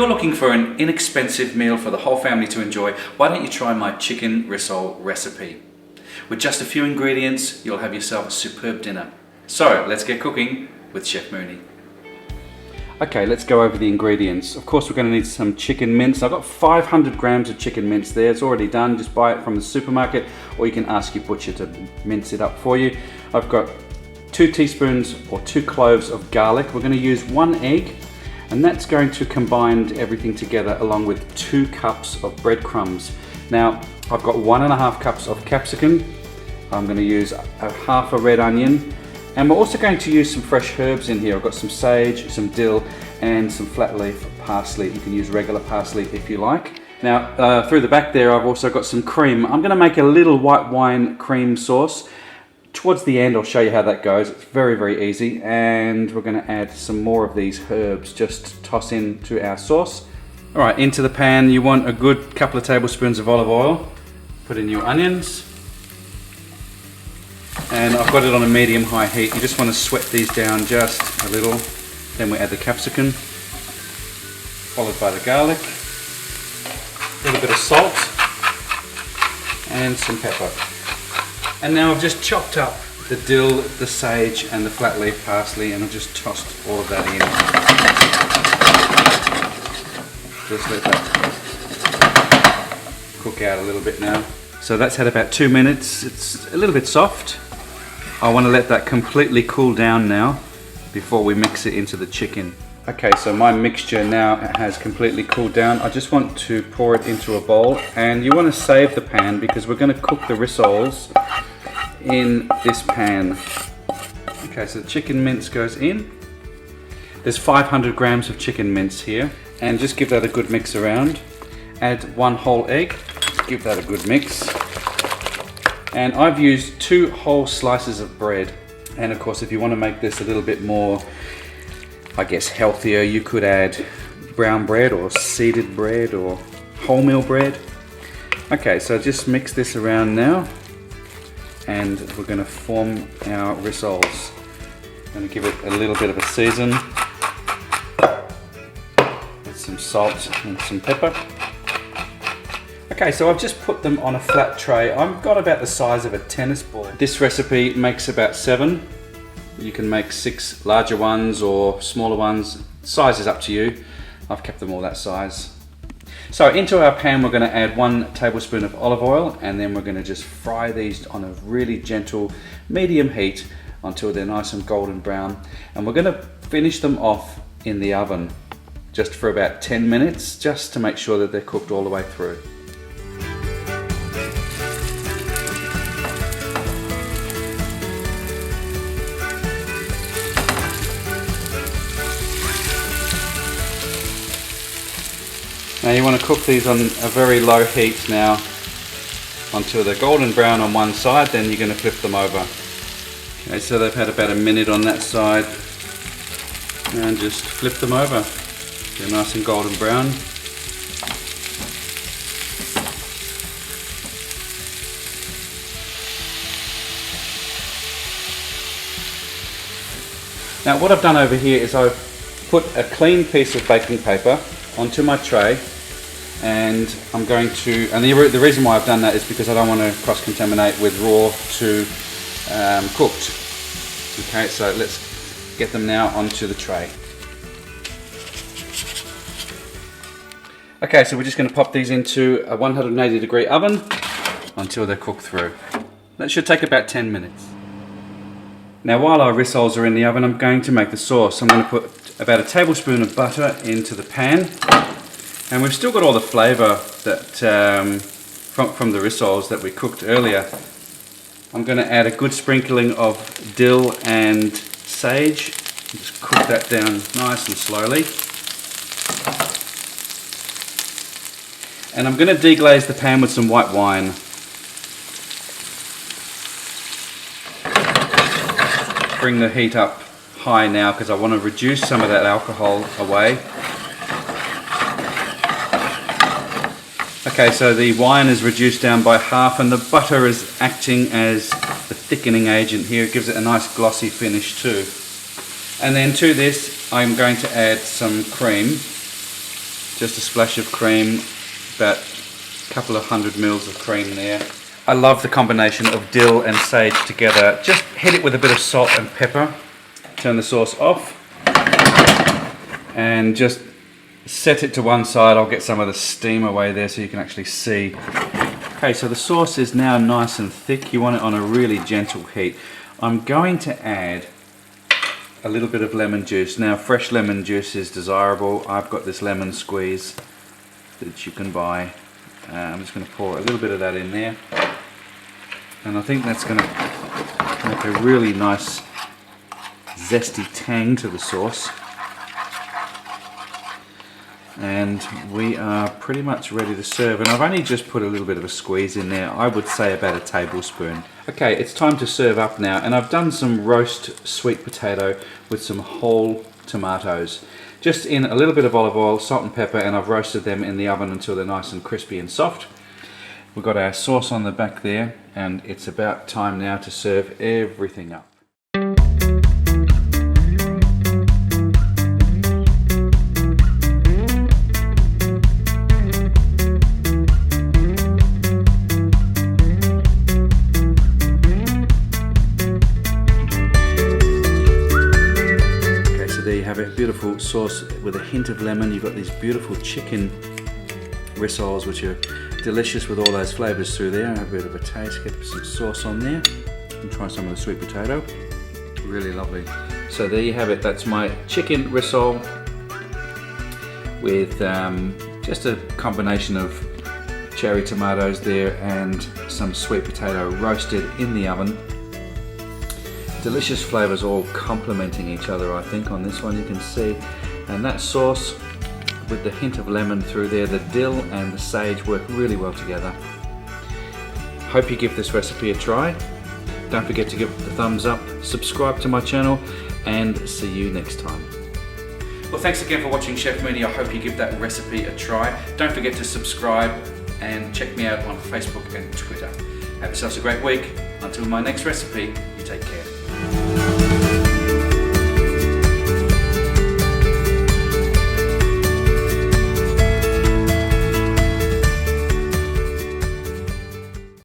you're looking for an inexpensive meal for the whole family to enjoy, why don't you try my chicken rissole recipe? With just a few ingredients, you'll have yourself a superb dinner. So let's get cooking with Chef Mooney. Okay, let's go over the ingredients. Of course, we're going to need some chicken mince. I've got 500 grams of chicken mince there. It's already done. Just buy it from the supermarket, or you can ask your butcher to mince it up for you. I've got 2 teaspoons or 2 cloves of garlic. We're going to use 1 egg, and that's going to combine everything together along with 2 cups of breadcrumbs. Now, I've got 1.5 cups of capsicum. I'm going to use half a red onion. And we're also going to use some fresh herbs in here. I've got some sage, some dill, and some flat leaf parsley. You can use regular parsley if you like. Now, through the back there, I've also got some cream. I'm going to make a little white wine cream sauce. Towards the end, I'll show you how that goes. It's very, very easy. And we're going to add some more of these herbs. Just toss into our sauce. All right, into the pan, you want a good couple of tablespoons of olive oil. Put in your onions. And I've got it on a medium-high heat. You just want to sweat these down just a little. Then we add the capsicum, followed by the garlic, a little bit of salt, and some pepper. And now I've just chopped up the dill, the sage, and the flat leaf parsley, and I've just tossed all of that in. Just let that cook out a little bit now. So that's had about 2 minutes. It's a little bit soft. I want to let that completely cool down now before we mix it into the chicken. Okay, so my mixture now has completely cooled down. I just want to pour it into a bowl, and you want to save the pan because we're going to cook the rissoles in this pan. Okay, so the chicken mince goes in. There's 500 grams of chicken mince here, and just give that a good mix around. Add 1 whole egg. Give that a good mix. And I've used 2 whole slices of bread. And of course, if you want to make this a little bit more, I guess, healthier, you could add brown bread or seeded bread or wholemeal bread. Okay, so just mix this around now. And we're going to form our rissoles. I'm going to give it a little bit of a season with some salt and some pepper. Okay, so I've just put them on a flat tray. I've got about the size of a tennis ball. This recipe makes about 7. You can make 6 larger ones or smaller ones. Size is up to you. I've kept them all that size. So into our pan, we're going to add 1 tablespoon of olive oil, and then we're going to just fry these on a really gentle medium heat until they're nice and golden brown. And we're going to finish them off in the oven just for about 10 minutes, just to make sure that they're cooked all the way through. Now you want to cook these on a very low heat now until they're golden brown on one side, then you're going to flip them over. Okay, so they've had about a minute on that side, and just flip them over. They're nice and golden brown. Now what I've done over here is I've put a clean piece of baking paper onto my tray, and I'm going to, and the reason why I've done that is because I don't want to cross-contaminate with raw to cooked. Okay, so let's get them now onto the tray. Okay, so we're just going to pop these into a 180 degree oven until they're cooked through. That should take about 10 minutes. Now while our rissoles are in the oven, I'm going to make the sauce. I'm going to put about a tablespoon of butter into the pan, and we've still got all the flavour that from the rissoles that we cooked earlier. I'm going to add a good sprinkling of dill and sage. Just cook that down nice and slowly. And I'm going to deglaze the pan with some white wine. Bring the heat up high now because I want to reduce some of that alcohol away. Okay, so the wine is reduced down by half, and the butter is acting as the thickening agent here. It gives it a nice glossy finish too. And then to this I'm going to add some cream, just a splash of cream, about a couple of 100 mils of cream there. I love the combination of dill and sage together. Just hit it with a bit of salt and pepper. Turn the sauce off and just set it to one side. I'll get some of the steam away there so you can actually see. Okay, so the sauce is now nice and thick. You want it on a really gentle heat. I'm going to add a little bit of lemon juice. Now, fresh lemon juice is desirable. I've got this lemon squeeze that you can buy. I'm just going to pour a little bit of that in there. And I think that's going to make a really nice zesty tang to the sauce. And we are pretty much ready to serve, and I've only just put a little bit of a squeeze in there. I would say about a tablespoon. Okay, it's time to serve up now, and I've done some roast sweet potato with some whole tomatoes. Just in a little bit of olive oil, salt and pepper, and I've roasted them in the oven until they're nice and crispy and soft. We've got our sauce on the back there, and it's about time now to serve everything up. There you have it, beautiful sauce with a hint of lemon. You've got these beautiful chicken rissoles which are delicious with all those flavours through there. Have a bit of a taste, get some sauce on there and try some of the sweet potato. Really lovely. So there you have it, that's my chicken rissole with just a combination of cherry tomatoes there and some sweet potato roasted in the oven. Delicious flavours all complementing each other, I think, on this one, you can see. And that sauce with the hint of lemon through there, the dill and the sage work really well together. Hope you give this recipe a try. Don't forget to give it the thumbs up, subscribe to my channel, and see you next time. Well, thanks again for watching Chef Mooney. I hope you give that recipe a try. Don't forget to subscribe and check me out on Facebook and Twitter. Have yourselves a great week. Until my next recipe, you take care.